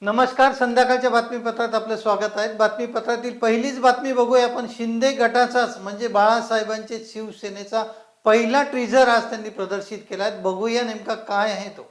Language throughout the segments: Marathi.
नमस्कार. संध्याकाळच्या बातमीपत्रात आपलं स्वागत आहे. बातमीपत्रातील पहिलीच बातमी बघूया आपण. शिंदे गटाचाच म्हणजे बाळासाहेबांचे शिवसेनेचा पहिला टीझर आज त्यांनी प्रदर्शित केला आहे. बघूया नेमका काय आहे तो.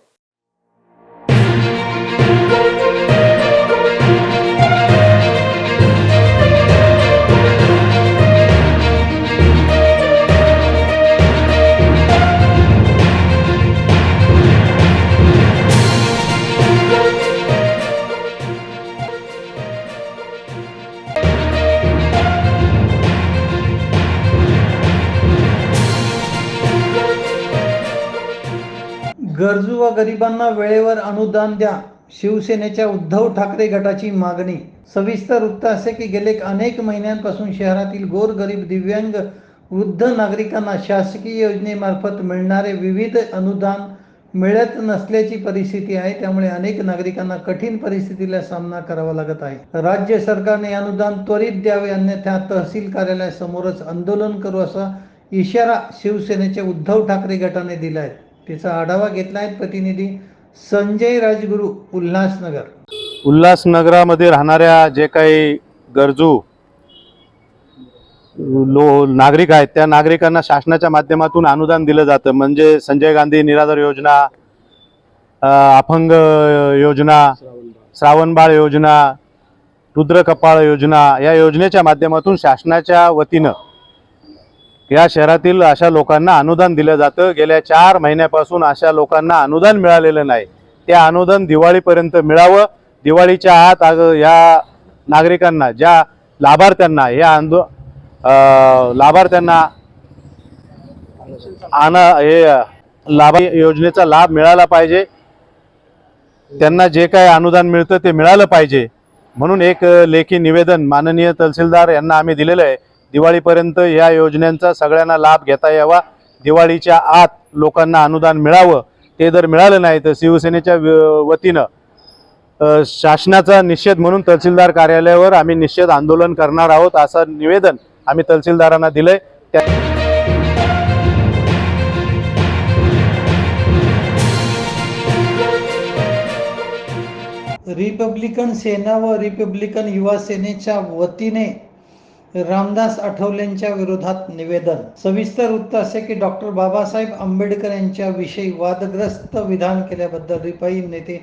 गरजू व गरिबांना वेळेवर अनुदान द्या, शिवसेनेच्या उद्धव ठाकरे गटाची मागणी. सविस्तर वृत्त असे की गेले अनेक महिन्यांपासून शहरातील गोरगरीब, दिव्यांग, वृद्ध नागरिकांना शासकीय योजनेमार्फत मिळणारे विविध अनुदान मिळत नसल्याची परिस्थिती आहे. त्यामुळे अनेक नागरिकांना कठीण परिस्थितीला सामना करावा लागत आहे. राज्य सरकारने अनुदान त्वरित द्यावे, अन्यथा तहसील कार्यालयासमोरच आंदोलन करू असा इशारा शिवसेनेच्या उद्धव ठाकरे गटाने दिला आहे. त्याचा आढावा घेतला आहे प्रतिनिधी संजय राजगुरू, उल्हासनगर. उल्हासनगरामध्ये राहणाऱ्या जे काही गरजू नागरिक आहेत त्या नागरिकांना शासनाच्या माध्यमातून अनुदान दिलं जातं. म्हणजे संजय गांधी निराधार योजना, अपंग योजना, श्रावणबाळ योजना, रुद्रकपाळ योजना, या योजनेच्या माध्यमातून शासनाच्या वतीनं या शहरातील अशा लोकांना अनुदान दिलं जातं. गेल्या 4 महिन्यापासून अशा लोकांना अनुदान मिळालेलं नाही. ते अनुदान दिवाळीपर्यंत मिळावं. दिवाळीच्या आत या नागरिकांना, ज्या लाभार्थ्यांना लाभ योजनेचा लाभ मिळाला पाहिजे. त्यांना जे काही अनुदान मिळतं ते मिळालं पाहिजे म्हणून एक लेखी निवेदन माननीय तहसीलदार यांना आम्ही दिलेलं आहे. दिवाळीपर्यंत या योजनांचा सगळ्यांना लाभ घेता यावा, दिवाळीच्या आत लोकांना अनुदान मिळावं. ते जर मिळालं नाही तर शिवसेनेच्या वतीनं शासनाचा निषेध म्हणून तहसीलदार कार्यालयावर आम्ही निषेध आंदोलन करणार आहोत, असं निवेदन आम्ही तहसीलदारांना दिलंय. रिपब्लिकन सेना व रिपब्लिकन युवा सेनेच्या वतीने रामदास आठवलेंच्या विरोधात निवेदन. सविस्तर वृत्त असे की डॉक्टर बाबासाहेब आंबेडकर यांच्या विषयी वादग्रस्त विधान केल्याबद्दल रिपाई नेते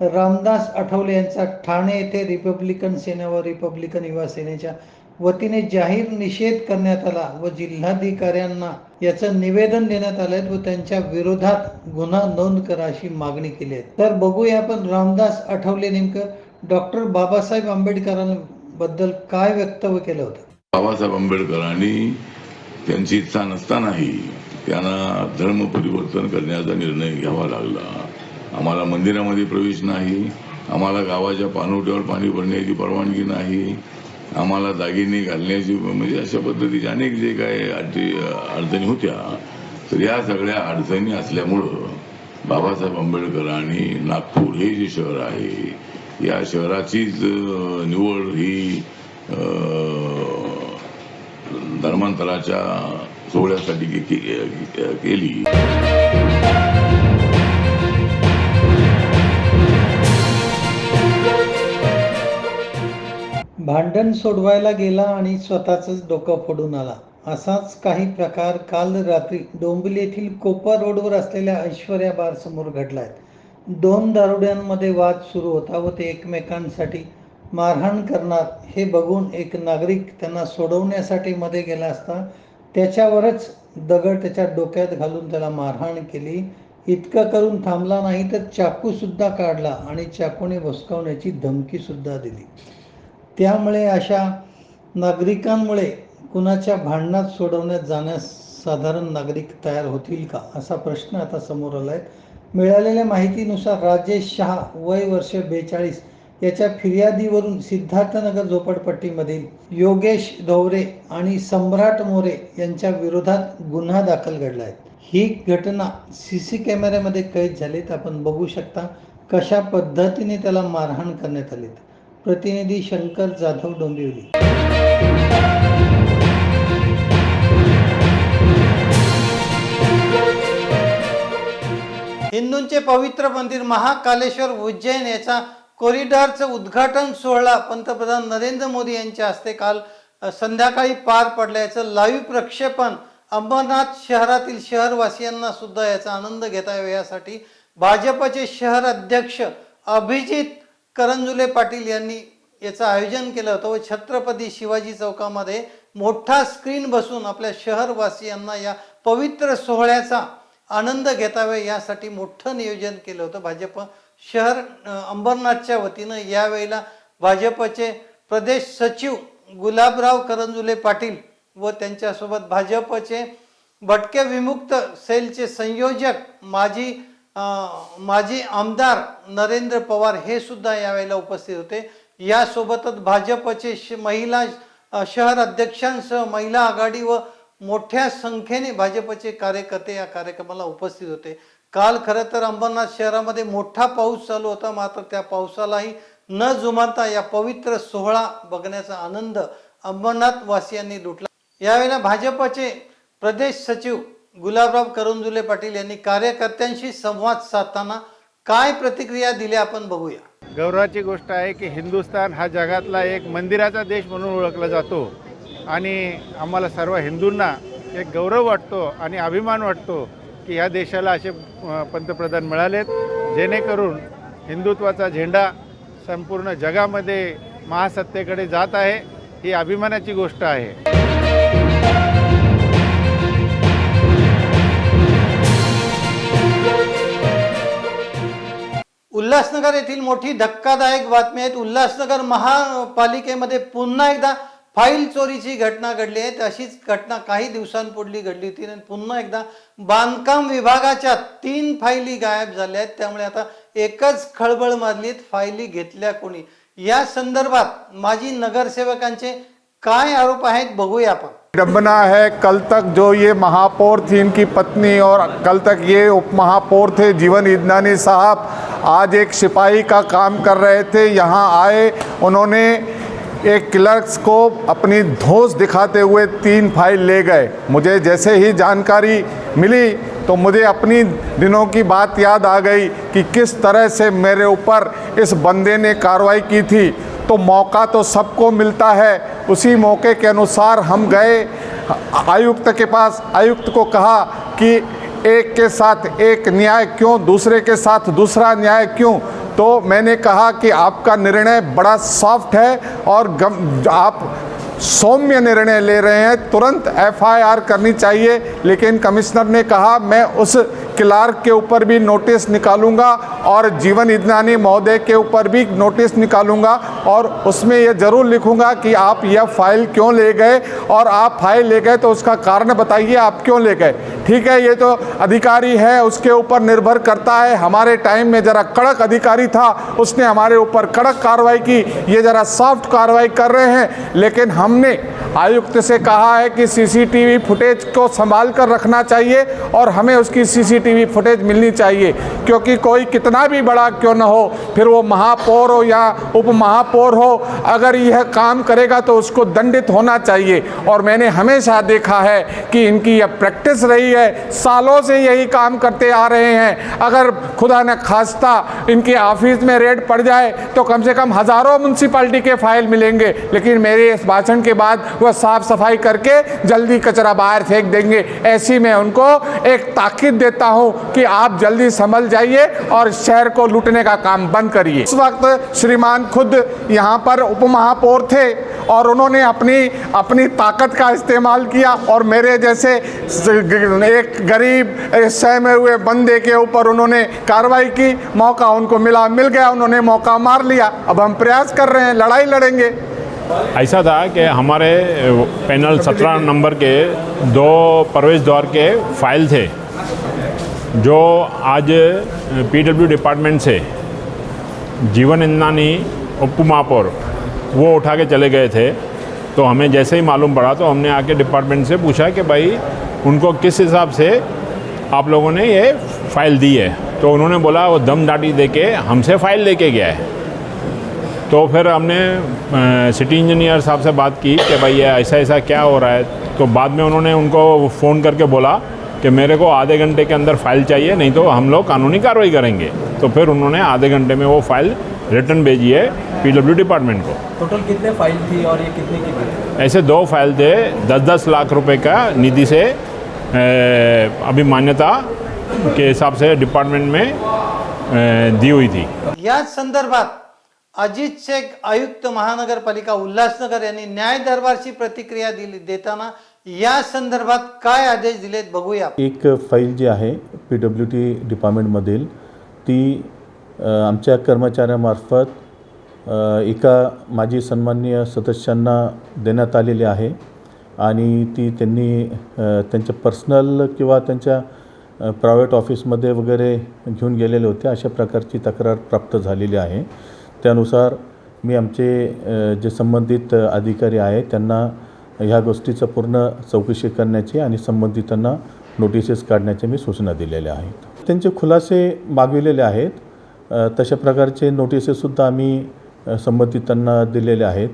रामदास आठवले यांचा ठाणे येथे रिपब्लिकन सेना व रिपब्लिकन युवा सेनेच्या वतीने जाहीर निषेध करण्यात आला व जिल्हाधिकाऱ्यांना याचं निवेदन देण्यात आलं व त्यांच्या विरोधात गुन्हा नोंद करा अशी मागणी केली आहे. तर बघूया आपण रामदास आठवले नेमकं डॉक्टर बाबासाहेब आंबेडकरांबद्दल काय वक्तव्य केलं होतं. बाबासाहेब आंबेडकरांनी त्यांची इच्छा नसतानाही त्यांना धर्म परिवर्तन करण्याचा निर्णय घ्यावा लागला. आम्हाला मंदिरामध्ये प्रवेश नाही, आम्हाला गावाच्या पाणवठ्यावर पाणी भरण्याची परवानगी नाही, आम्हाला दागिने घालण्याची, म्हणजे अशा पद्धतीचे अनेक जे काही अडचणी होत्या. तर या सगळ्या अडचणी असल्यामुळं बाबासाहेब आंबेडकरांनी नागपूर हे जे शहर आहे या शहराचीच निवड ही धर्मांतराच्या सोहळ्यासाठी केली. भांडण सोडवायला गेला आणि स्वतःच डोकं फोडून आला, असाच काही प्रकार काल रात्री डोंबिवली येथील कोपर रोडवर असलेल्या ऐश्वर्या बार समोर घडलाय. 2 दारुड्यांमध्ये वाद सुरू होता व ते एकमेकांसाठी मारहाण करणार हे बघून एक नागरिक त्यांना सोडवण्यासाठी मध्ये गेला असता त्याच्यावरच दगड त्याच्या डोक्यात घालून त्याला मारहाण केली. इतकं करून थांबला नाही तर चाकू सुद्धा काढला आणि चाकूने भुसकावण्याची धमकी सुद्धा दिली. त्यामुळे अशा नागरिकांमुळे कुणाच्या भांडणात सोडवण्यात जाण्यास साधारण नागरिक तयार होतील का, असा प्रश्न आता समोर आलाय. मिळालेल्या माहितीनुसार राजेश शहा वय वर्ष 42 याच्या फिर्यादीवरून सिद्धार्थनगर झोपडपट्टीमधील योगेश धोवरे आणि सम्राट मोरे यांच्या विरोधात गुन्हा दाखल घडला आहे. ही घटना CC कॅमेऱ्यामध्ये कैद झालीत. आपण बघू शकता कशा पद्धतीने त्याला मारहाण करण्यात आली. प्रतिनिधी शंकर जाधव, डोंबिवली. हिंदूंचे पवित्र मंदिर महाकालेश्वर उज्जैन याचा कॉरिडॉरचं उद्घाटन सोहळा पंतप्रधान नरेंद्र मोदी यांच्या हस्ते काल संध्याकाळी पार पडल्याचं लाईव्ह प्रक्षेपण अंबरनाथ शहरातील शहरवासियांना सुद्धा याचा आनंद घेता यावा यासाठी भाजपचे शहर अध्यक्ष अभिजित करंजुले पाटील यांनी याचं आयोजन केलं होतं व छत्रपती शिवाजी चौकामध्ये मोठा स्क्रीन बसून आपल्या शहरवासियांना या पवित्र सोहळ्याचा आनंद घेतावे यासाठी मोठं नियोजन केलं होतं भाजप शहर अंबरनाथच्या वतीनं। यावेळेला भाजपचे प्रदेश सचिव गुलाबराव करंजुले पाटील व त्यांच्यासोबत भाजपचे भटके विमुक्त सेलचे संयोजक माजी आमदार नरेंद्र पवार हे सुद्धा यावेळेला उपस्थित होते। यासोबतच भाजपचे महिला शहर अध्यक्षांसह महिला आघाडी व मोठ्या संख्येने भाजपचे कार्यकर्ते या कार्यक्रमाला उपस्थित होते। काल खरं तर अंबरनाथ शहरामध्ये मोठा पाऊस चालू होता, मात्र त्या पावसालाही न जुमानता या पवित्र सोहळा बघण्याचा आनंद अंबरनाथ वासियांनी लुटला। यावेळेला भाजपचे प्रदेश सचिव गुलाबराव करंजुले पाटील यांनी कार्यकर्त्यांशी संवाद साधताना काय प्रतिक्रिया दिल्या आपण बघूया। गौरवाची गोष्ट आहे की हिंदुस्थान हा जगातला एक मंदिराचा देश म्हणून ओळखला जातो आणि आम्हाला सर्व हिंदूंना एक गौरव वाटतो आणि अभिमान वाटतो की ह्या देशाला असे पंतप्रधान मिळालेत जेणेकरून हिंदुत्वाचा झेंडा संपूर्ण जगामध्ये महासत्तेकडे जात आहे। ही अभिमानाची गोष्ट आहे। उल्हासनगर येथील मोठी धक्कादायक बातमी आहे। उल्हासनगर महापालिकेमध्ये पुन्हा एकदा फाईल चोरीची घटना घडली आहे। अशीच घटना काही दिवसांपूर्वी घडली होती आणि पुन्हा एकदा बांधकाम विभागाच्या 3 फाईली गायब झाल्या आहेत। त्यामुळे आता एकच खळबळ माजली, फाईली घेतल्या कोणी या संदर्भात माजी नगरसेवकांचे काय आरोप आहेत बघूया आपण। विडंबना है, कल तक जो ये महापौर थी इनकी पत्नी और कल तक ये उप महापौर थे जीवन इदनानी साहब, आज एक सिपाही का काम कर रहे थे। यहाँ आए, उन्होंने एक क्लर्क्स को अपनी धौंस दिखाते हुए 3 फाइल ले गए। मुझे जैसे ही जानकारी मिली तो मुझे अपनी दिनों की बात याद आ गई कि किस तरह से मेरे ऊपर इस बंदे ने कार्रवाई की थी। तो मौका तो सबको मिलता है, उसी मौके के अनुसार हम गए आयुक्त के पास। आयुक्त को कहा कि एक के साथ एक न्याय क्यों, दूसरे के साथ दूसरा न्याय क्यों। तो मैंने कहा कि आपका निर्णय बड़ा सॉफ्ट है और आप सौम्य निर्णय ले रहे हैं, तुरंत FIR करनी चाहिए। लेकिन कमिश्नर ने कहा मैं उस क्लार्क के ऊपर भी नोटिस निकालूंगा और जीवन इदनानी महोदय के ऊपर भी नोटिस निकालूंगा और उसमें ये ज़रूर लिखूंगा कि आप यह फाइल क्यों ले गए और आप फाइल ले गए तो उसका कारण बताइए आप क्यों ले गए। ठीक है, ये तो अधिकारी है, उसके ऊपर निर्भर करता है। हमारे टाइम में ज़रा कड़क अधिकारी था, उसने हमारे ऊपर कड़क कार्रवाई की, ये ज़रा सॉफ्ट कार्रवाई कर रहे हैं। लेकिन हमने आयुक्त से कहा है कि CCTV फुटेज को संभाल कर रखना चाहिए और हमें उसकी CCTV फुटेज मिलनी चाहिए, क्योंकि कोई कितना भी बड़ा क्यों न हो, फिर वो महापौर हो या उप महापौर हो, अगर यह काम करेगा तो उसको दंडित होना चाहिए। और मैंने हमेशा देखा है कि इनकी यह प्रैक्टिस रही है, सालों से यही काम करते आ रहे हैं। अगर खुदा न खास्ता इनके ऑफिस में रेड पड़ जाए तो कम से कम हज़ारों म्यूनसिपाल्टी के फाइल मिलेंगे, लेकिन मेरे इस भाषण के बाद वह साफ सफाई करके जल्दी कचरा बाहर फेंक देंगे। ऐसी मैं उनको एक ताकीद देता हूं कि आप जल्दी संभल जाइए और शहर को लूटने का काम बंद करिए। उस वक्त श्रीमान खुद यहाँ पर उप महापौर थे और उन्होंने अपनी ताकत का इस्तेमाल किया और मेरे जैसे एक गरीब सहमे हुए बंदे के ऊपर उन्होंने कार्रवाई की। मौका उनको मिल गया, उन्होंने मौका मार लिया। अब हम प्रयास कर रहे हैं, लड़ाई लड़ेंगे। ऐसा था कि हमारे पैनल 17 नंबर के 2 प्रवेश द्वार के फाइल थे जो आज PW डिपार्टमेंट से जीवन इदनानी उप महापौर वो उठा के चले गए थे। तो हमें जैसे ही मालूम पड़ा तो हमने आके डिपार्टमेंट से पूछा कि भाई उनको किस हिसाब से आप लोगों ने ये फ़ाइल दी है। तो उन्होंने बोला वो दम दाटी दे के हमसे फ़ाइल लेके गया है। तो फिर हमने सिटी इंजीनियर साहब से बात की कि भाई ये ऐसा ऐसा क्या हो रहा है। तो बाद में उन्होंने उनको फ़ोन करके बोला कि मेरे को आधे घंटे के अंदर फ़ाइल चाहिए, नहीं तो हम लोग कानूनी कार्रवाई करेंगे। तो फिर उन्होंने आधे घंटे में वो फ़ाइल रिटर्न भेजी है पीडब्ल्यू डिपार्टमेंट को। टोटल कितने फाइल थी और ये कितने की थी? ऐसे 2 फाइल थे, 10-10 लाख रुपए का निधि से अभी मान्यता के हिसाब से डिपार्टमेंट में दी हुई थी। या संदर्भात अजित शेख आयुक्त महानगरपालिका उल्हासनगर यांनी न्याय दरबारची प्रतिक्रिया दिली देताना या संदर्भात काय आदेश दिलेत बघूया। एक फाईल जी आहे PWD डिपार्टमेंटमधील ती आमच्या कर्मचाऱ्यामार्फत एका माजी सन्माननीय सदस्यांना देण्यात आलेली आहे आणि ती त्यांनी त्यांच्या पर्सनल किंवा त्यांच्या प्रायव्हेट ऑफिसमध्ये वगैरे घेऊन गेलेले होते, अशा प्रकारची तक्रार प्राप्त झालेली आहे। त्यानुसार मी आमचे जे संबंधित अधिकारी आहेत त्यांना ह्या गोष्टीचं पूर्ण चौकशी करण्याची आणि संबंधितांना नोटिसेस काढण्याचे मी सूचना दिलेल्या आहेत। त्यांचे खुलासे मागविलेले आहेत, तशा प्रकारचे नोटिसेससुद्धा आम्ही संबंधितांना दिलेले आहेत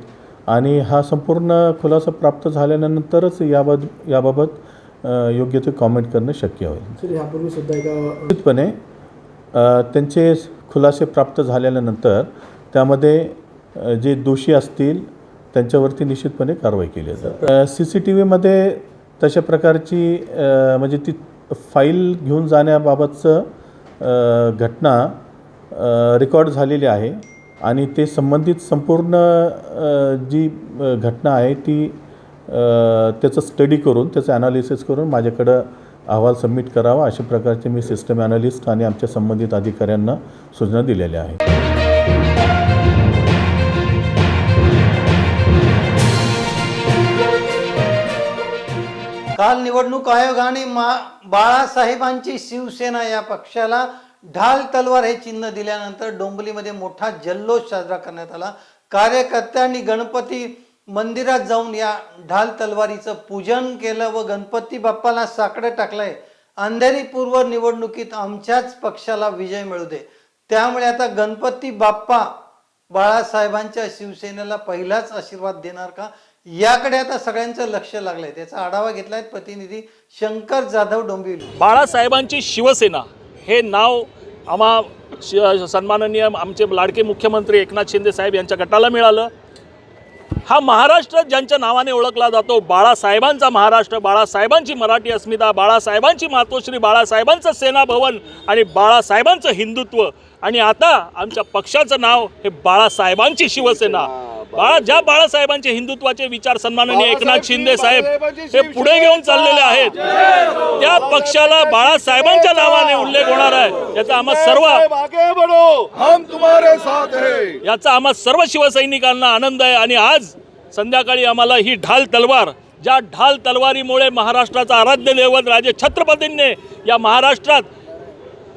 आणि हा संपूर्ण खुलासा प्राप्त झाल्यानंतरच याबाबत योग्य ते कॉमेंट करणं शक्य होईल। यापूर्वी सुद्धा निश्चितपणे त्यांचे खुलासे प्राप्त झाल्यानंतर त्यामध्ये जे दोषी असतील त्यांच्यावरती निश्चितपणे कारवाई केली जाते। CCTVमध्ये तशा प्रकारची म्हणजे ती फाईल घेऊन जाण्याबाबतचं घटना रेकॉर्ड झालेली आहे आणि ते संबंधित संपूर्ण जी घटना आहे ती त्याचं स्टडी करून त्याचं ॲनालिसिस करून माझ्याकडं अहवाल सबमिट करावा, अशा प्रकारचे मी सिस्टम ॲनालिस्ट आणि आमच्या संबंधित अधिकाऱ्यांना सूचना दिलेल्या आहेत। काल निवडणूक आयोगाने बाळासाहेबांची शिवसेना या पक्षाला ढाल तलवार हे चिन्ह दिल्यानंतर डोंबिवलीमध्ये मोठा जल्लोष साजरा करण्यात आला। कार्यकर्त्यांनी गणपती मंदिरात जाऊन या ढाल तलवारीचं पूजन केलं व गणपती बाप्पाला साकडं टाकलंय। अंधेरी पूर्व निवडणुकीत आमच्याच पक्षाला विजय मिळू दे, त्यामुळे आता गणपती बाप्पा बाळासाहेबांच्या शिवसेनेला पहिलाच आशीर्वाद देणार का, याकडे आता सगळ्यांचं लक्ष लागलंय। त्याचा आढावा घेतलाय प्रतिनिधी शंकर जाधव डोंबिवली। बाळासाहेबांची शिवसेना हे नाव सन्माननीय आमचे लाडके मुख्यमंत्री एकनाथ शिंदे साहेब यांच्या गटाला मिळालं। हा महाराष्ट्र ज्यांच्या नावाने ओळखला जातो, बाळासाहेबांचा महाराष्ट्र, बाळासाहेबांची मराठी अस्मिता, बाळासाहेबांची मातोश्री, बाळासाहेबांचं सेना भवन आणि बाळासाहेबांचं हिंदुत्व, आणि आता आमच्या पक्षाचं नाव हे बाळासाहेबांची शिवसेना। ज्या बाळासाहेबांचे हिंदुत्वाचे विचार सन्माननीय एकनाथ शिंदे साहेब हे पुढे घेऊन चाललेले आहेत, त्या पक्षाला बाळासाहेबांच्या नावाने उल्लेख होणार आहे याचा आम्हा सर्व शिवसैनिकांना आनंद आहे। आणि आज संध्याकाळी आम्हाला ही ढाल तलवार, ज्या ढाल तलवारीमुळे महाराष्ट्राचा आराध्य दैवत राजे छत्रपतींनी या महाराष्ट्रात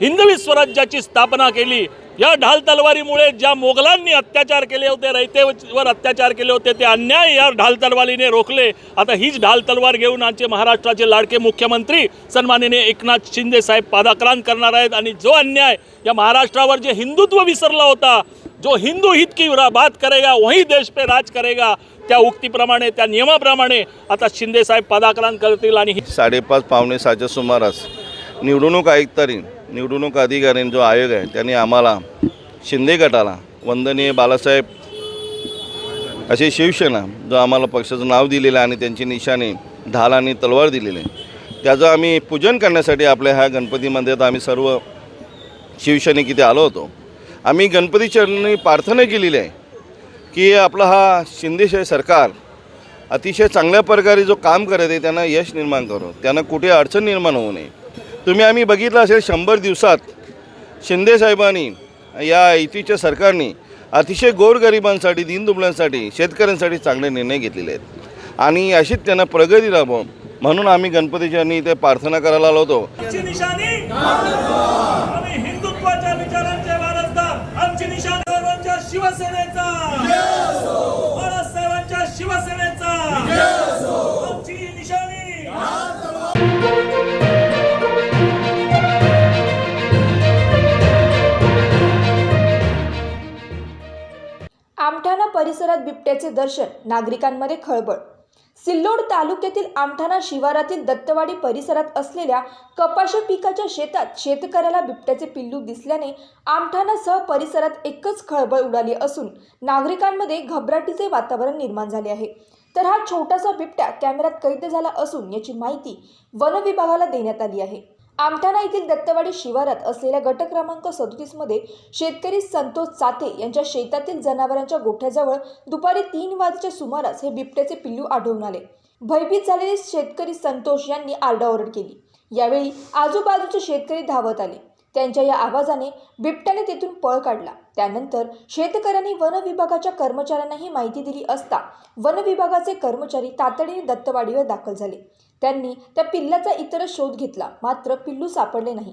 हिंदवी स्वराज्याची स्थापना केली, या ढाल तलवारीमुळे ज्या मोगलांनी अत्याचार केले होते, रयतेवर अत्याचार केले होते, ते अन्याय या ढाल तलवारीने रोखले। आता हीच ढाल तलवार घेऊन आमचे महाराष्ट्राचे लाडके मुख्यमंत्री सन्माननीय एकनाथ शिंदे साहेब पादाक्रांत करणार आहेत। आणि जो अन्याय या महाराष्ट्रावर जे हिंदुत्व विसरला होता, जो हिंदू हित की बात करेगा वही देश पे राज करेगा, त्या उक्तीप्रमाणे, त्या नियमाप्रमाणे आता शिंदे साहेब पादाक्रांत करतील। आणि 5:30 पावणे 6च्या सुमारास निवडणूक आयुक्तांनी, निवडणूक अधिकाऱ्यांनी जो आयोग आहे त्यांनी आम्हाला शिंदे गटाला वंदनीय बाळासाहेब अशी शिवसेना जो आम्हाला पक्षाचं नाव दिलेलं आहे आणि त्यांची निशाणी ढाल आणि तलवार दिलेली आहे, त्याचं आम्ही पूजन करण्यासाठी आपल्या ह्या गणपती मंदिरात आम्ही सर्व शिवसैनिक इथे आलो होतो। आम्ही गणपती चरणी प्रार्थना केलेली आहे की आपला हा शिंदे सरकार अतिशय चांगल्या प्रकारे जो काम करत आहे त्यांना यश निर्माण करो, त्यांना कुठे अडचण निर्माण होऊ नये। आम्ही बघितलं असेल 100 दिवसात शिंदे साहेबांनी या युतीच्या सरकारने अतिशय गोरगरिबांसाठी, दीनदुबळ्यांसाठी, शेतकऱ्यांसाठी चांगले निर्णय घेतलेले आहेत आणि अशीच त्यांना प्रगती लाभो म्हणून आम्ही गणपतीच्या इथे प्रार्थना करायला आलो होतो। हिंदुत्वाच्या विचारांचे वारसदार आमची निशाणी शिवसेनेचा, बाळासाहेबांच्या शिवसेनेचा आमची निशाणी। आमठाणा परिसरात बिबट्याचे दर्शन, नागरिकांमध्ये खळबळ। सिल्लोड तालुक्यातील आमठाणा शिवारातील दत्तवाडी परिसरात असलेल्या कपाशी पिकाच्या शेतात शेतकऱ्याला बिबट्याचे पिल्लू दिसल्याने आमठाणासह परिसरात एकच खळबळ उडाली असून नागरिकांमध्ये घबराटीचे वातावरण निर्माण झाले आहे। तर हा छोटासा बिबट्या कॅमेऱ्यात कैद झाला असून याची माहिती वन विभागाला देण्यात आली आहे। आमठाणा येथील दत्तवाडी शिवारात असलेल्या गट क्रमांक 37 मध्ये शेतकरी संतोष चाते यांच्या शेतातील जनावरांच्या गोठ्याजवळ दुपारी 3 वाजेच्या सुमारास हे बिबट्याचे पिल्लू आढळून आले। भयभीत झालेले शेतकरी संतोष यांनी आरडाओरड केली। यावेळी आजूबाजूचे शेतकरी धावत आले। त्यांच्या या आवाजाने बिबट्याने तेथून पळ काढला। त्यानंतर शेतकऱ्यांनी वन विभागाच्या कर्मचाऱ्यांना ही माहिती दिली असता वन विभागाचे कर्मचारी तातडीने दत्तवाडीवर दाखल झाले। त्यांनी त्या पिल्लाचा इतर शोध घेतला, मात्र पिल्लू सापडले नाही।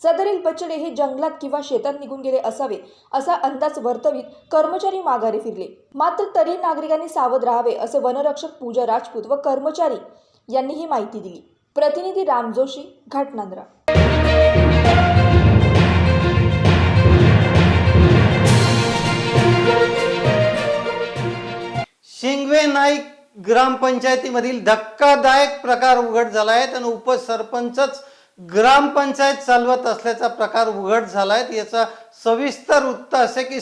सदरील बछडे हे जंगलात किंवा शेतात निघून गेले असावे असा अंदाज वर्तवित कर्मचारी माघारी फिरले। मात्र तरी नागरिकांनी सावध राहावे असे वनरक्षक पूजा राजपूत व कर्मचारी यांनी ही माहिती दिली। प्रतिनिधी राम जोशी, घाटनांद्रा। शिंगवे नाईक ग्रामपंचायतीमधील धक्कादायक प्रकार उघड झाला आहे आणि उपसरपंचच ग्रामपंचायत चालवत असल्याचा प्रकार उघड झाला आहे। याचा सविस्तर वृत्त असे की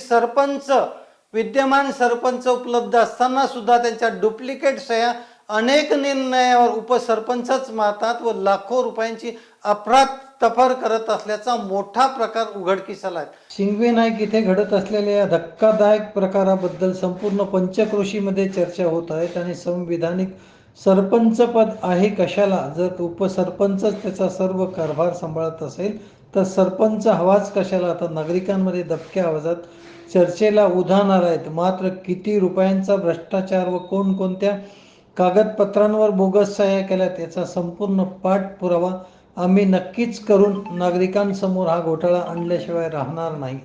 विद्यमान सरपंच उपलब्ध असताना सुद्धा त्यांच्या डुप्लिकेट सह्या अनेक निर्णयावर उपसरपंचच मारतात व लाखो रुपयांची अफरातफर करत असल्याचा मोठा प्रकार उघडकीस आला आहे। शिंगवे नाईक इथे घडत असलेल्या या धक्कादायक प्रकाराबद्दल संपूर्ण पंचक्रोशीमध्ये चर्चा होत आहे आणि संविधानिक सरपंच पद आहे कशाला, जर उपसरपंचच त्याचा सर्व कारभार सांभाळत असेल तर सरपंच हवाच कशाला, तर नागरिकांमध्ये दबक्या आवाजात चर्चेला उधाणार आहेत। मात्र किती रुपयांचा भ्रष्टाचार व कोणकोणत्या कागदपत्रांवर बोगस सह्या केल्यात याचा संपूर्ण पाठपुरावा आम्ही नक्कीच करून नागरिकांसमोर हा घोटाळा आणल्याशिवाय राहणार नाही।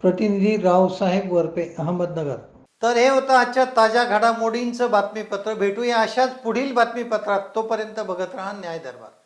प्रतिनिधी रावसाहेब वरपे, अहमदनगर। तर हे होतं आजच्या ताज्या घडामोडींचं बातमीपत्र। भेटूया अशाच पुढील बातमीपत्रात। तोपर्यंत बघत राहा न्याय दरबार।